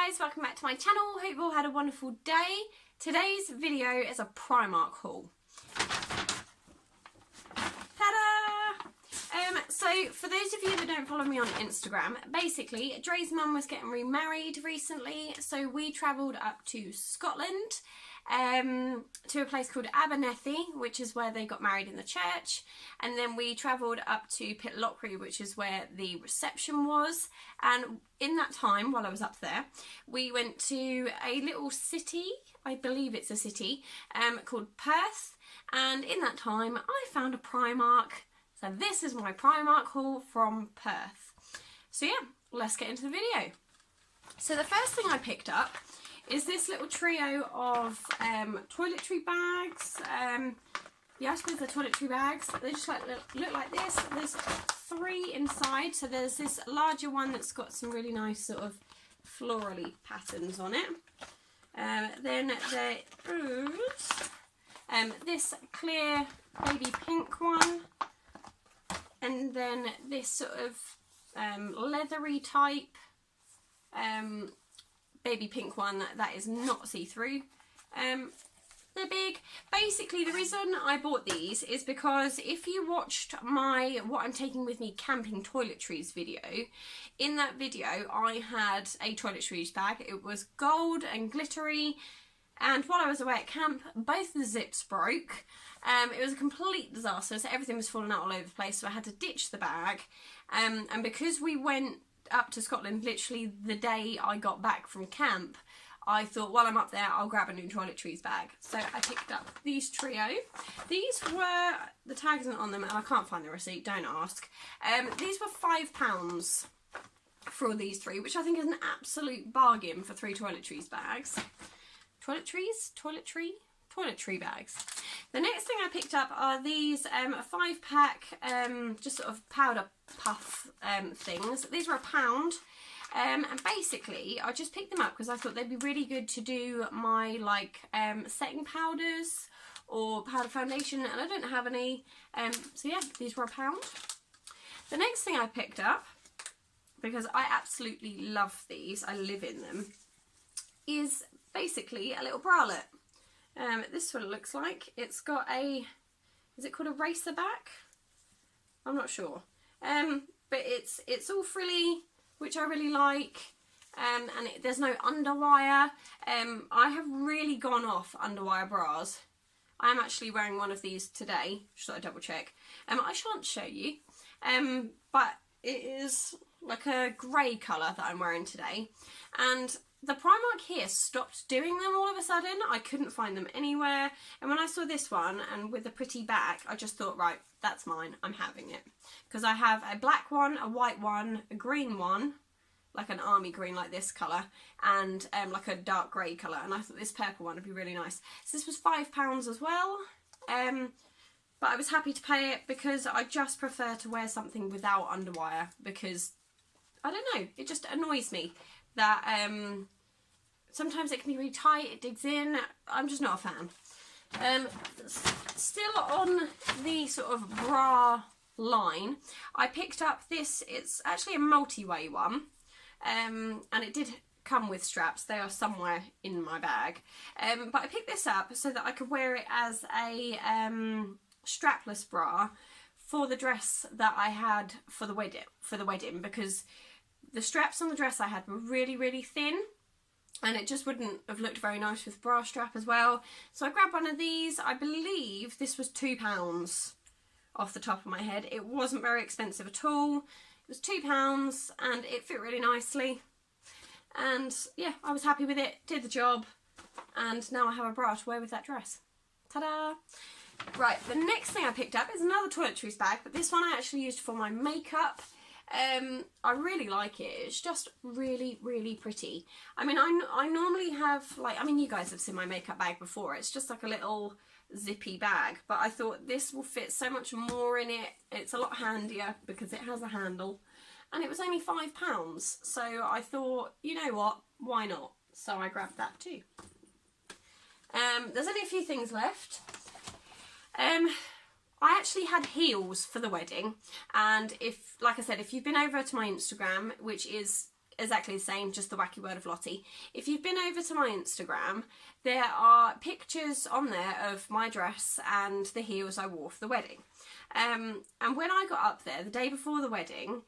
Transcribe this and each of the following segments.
guys, welcome back to my channel. Hope you've all had a wonderful day. Today's video is a Primark haul. Ta-da! So for those of you that don't follow me on Instagram, basically Dre's mum was getting remarried recently, so we travelled up to Scotland to a place called Abernethy, which is where they got married in the church, and then we travelled up to Pitlochry, which is where the reception was. And in that time, while I was up there, we went to a little city, I believe it's a city, called Perth, and in that time I found a Primark. So this is my Primark haul from Perth. So yeah, let's get into the video. So the first thing I picked up is this little trio of toiletry bags. Yeah, I suppose they're toiletry bags. They just look like this. There's 3 inside. So there's this larger one that's got some really nice sort of florally patterns on it. Then there is this clear baby pink one. And then this sort of leathery type baby pink one that is not see-through. They're big. Basically, the reason I bought these is because if you watched my what I'm taking with me camping toiletries video, in that video I had a toiletries bag. It was gold and glittery, and while I was away at camp, both the zips broke. It was a complete disaster, so everything was falling out all over the place, so I had to ditch the bag. And because we went up to Scotland literally the day I got back from camp, I thought while I'm up there I'll grab a new toiletries bag. So I picked up these trio. These were, the tags aren't on them and I can't find the receipt, don't ask. These were £5 for all these 3, which I think is an absolute bargain for 3 toiletries bags. Toiletry bags. The next thing I picked up are these 5-pack just sort of powder puff things. These were £1. And basically I just picked them up because I thought they'd be really good to do my like setting powders or powder foundation, and I don't have any, so yeah, these were £1. The next thing I picked up, because I absolutely love these, I live in them, is basically a little bralette. This is what it looks like. It's got a, is it called a racer back? I'm not sure. But it's all frilly, which I really like, and there's no underwire. I have really gone off underwire bras. I'm actually wearing one of these today, just thought I'd double check. I shan't show you, but it is like a grey colour that I'm wearing today, and the Primark here stopped doing them all of a sudden. I couldn't find them anywhere, and when I saw this one and with the pretty back, I just thought, right, that's mine, I'm having it. Because I have a black one, a white one, a green one, like an army green like this colour, and like a dark grey colour, and I thought this purple one would be really nice. So this was £5 as well, but I was happy to pay it because I just prefer to wear something without underwire, because, I don't know, it just annoys me that sometimes it can be really tight, it digs in. I'm just not a fan. Still on the sort of bra line, I picked up this, it's actually a multi-way one, and it did come with straps. They are somewhere in my bag, but I picked this up so that I could wear it as a strapless bra for the dress that I had for the wedding, because the straps on the dress I had were really, really thin, and it just wouldn't have looked very nice with bra strap as well. So I grabbed one of these. I believe this was £2 off the top of my head. It wasn't very expensive at all. It was £2 and it fit really nicely. And yeah, I was happy with it, did the job, and now I have a bra to wear with that dress. Ta-da! Right, the next thing I picked up is another toiletries bag, but this one I actually used for my makeup. I really like it. It's just really, really pretty. I mean, I normally have, like, I mean, you guys have seen my makeup bag before. It's just like a little zippy bag, but I thought this will fit so much more in it. It's a lot handier because it has a handle, and it was only £5. So I thought, you know what, why not? So I grabbed that too. There's only a few things left. I actually had heels for the wedding, and if, like I said, if you've been over to my Instagram, which is exactly the same, just the wacky word of Lottie. If you've been over to my Instagram, there are pictures on there of my dress and the heels I wore for the wedding. And when I got up there the day before the wedding,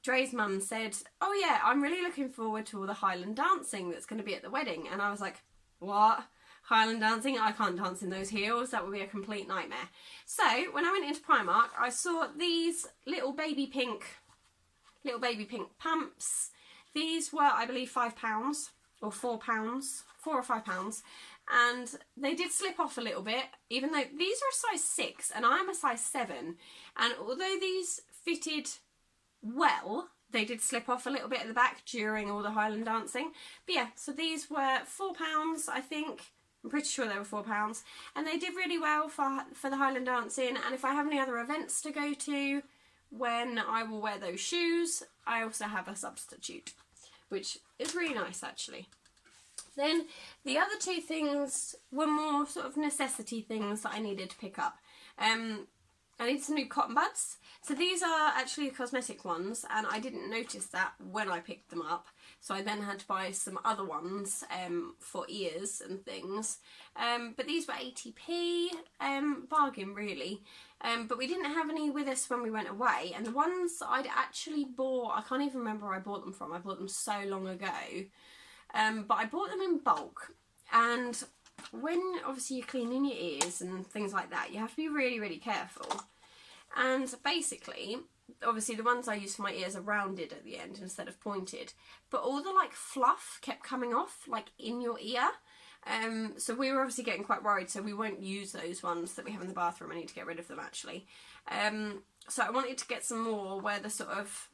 Dre's mum said, oh yeah, I'm really looking forward to all the Highland dancing that's going to be at the wedding. And I was like, what? Highland dancing? I can't dance in those heels. That would be a complete nightmare. So when I went into Primark, I saw these little baby pink pumps. These were, I believe, £5 or £4, £4 or £5. And they did slip off a little bit, even though these are a size 6 and I'm a size 7. And although these fitted well, they did slip off a little bit at the back during all the Highland dancing. But yeah, so these were £4, I think. I'm pretty sure they were £4. And they did really well for the Highland dancing. And if I have any other events to go to when I will wear those shoes, I also have a substitute, which is really nice actually. Then the other two things were more sort of necessity things that I needed to pick up. I need some new cotton buds. So these are actually cosmetic ones, and I didn't notice that when I picked them up. So I then had to buy some other ones for ears and things. But these were 80p, bargain really. But we didn't have any with us when we went away. And the ones I'd actually bought, I can't even remember where I bought them from. I bought them so long ago. But I bought them in bulk. And when obviously you're cleaning your ears and things like that, you have to be really, really careful. And basically, obviously the ones I use for my ears are rounded at the end instead of pointed. But all the like fluff kept coming off like in your ear. So we were obviously getting quite worried, so we won't use those ones that we have in the bathroom. I need to get rid of them actually. So I wanted to get some more where the sort of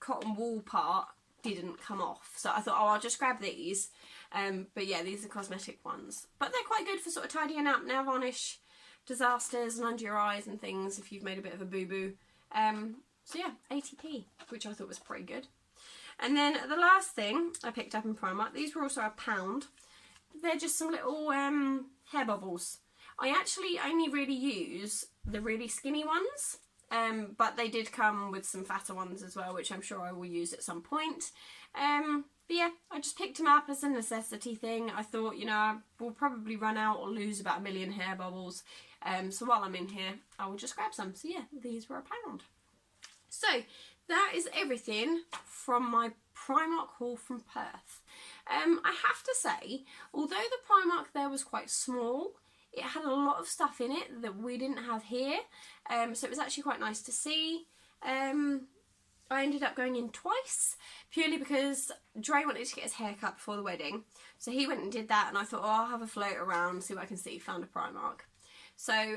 cotton wool part didn't come off. So I thought, oh, I'll just grab these. But yeah, these are cosmetic ones. But they're quite good for sort of tidying up nail varnish disasters and under your eyes and things if you've made a bit of a boo-boo. So yeah, 80p, which I thought was pretty good. And then the last thing I picked up in Primark, these were also £1. They're just some little hair bubbles. I actually only really use the really skinny ones. But they did come with some fatter ones as well, which I'm sure I will use at some point. But yeah, I just picked them up as a necessity thing. I thought, you know, I will probably run out or lose about 1 million hair bubbles. So while I'm in here, I will just grab some. So yeah, these were £1. So that is everything from my Primark haul from Perth. I have to say, although the Primark there was quite small, it had a lot of stuff in it that we didn't have here. So it was actually quite nice to see. I ended up going in twice, purely because Dre wanted to get his hair cut before the wedding. So he went and did that, and I thought, oh, I'll have a float around, see what I can see. Found a Primark. So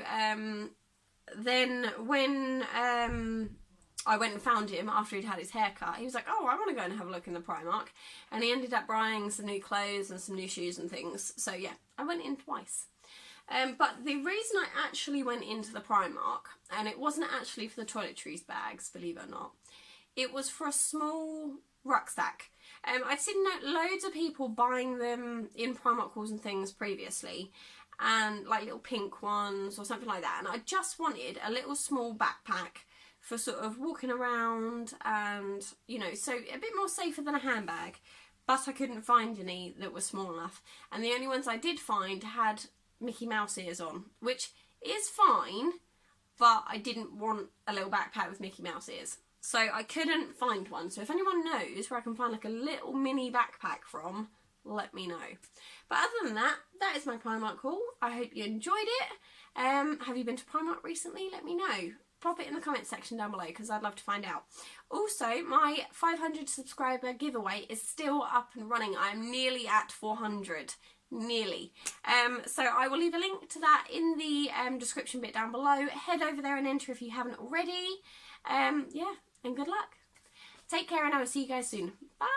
then when I went and found him after he'd had his hair cut, he was like, oh, I want to go and have a look in the Primark. And he ended up buying some new clothes and some new shoes and things. So yeah, I went in twice. But the reason I actually went into the Primark, and it wasn't actually for the toiletries bags, believe it or not, it was for a small rucksack. I'd seen loads of people buying them in Primark hauls and things previously, and like little pink ones or something like that, and I just wanted a little small backpack for sort of walking around and, you know, so a bit more safer than a handbag, but I couldn't find any that were small enough, and the only ones I did find had Mickey Mouse ears on, which is fine, but I didn't want a little backpack with Mickey Mouse ears. So I couldn't find one. So if anyone knows where I can find like a little mini backpack from, let me know. But other than that, that is my Primark haul. I hope you enjoyed it. Have you been to Primark recently? Let me know. Pop it in the comment section down below because I'd love to find out. Also, my 500 subscriber giveaway is still up and running. I'm nearly at 400. Nearly. So I will leave a link to that in the description bit down below. Head over there and enter if you haven't already. Yeah, and good luck. Take care, and I will see you guys soon. Bye.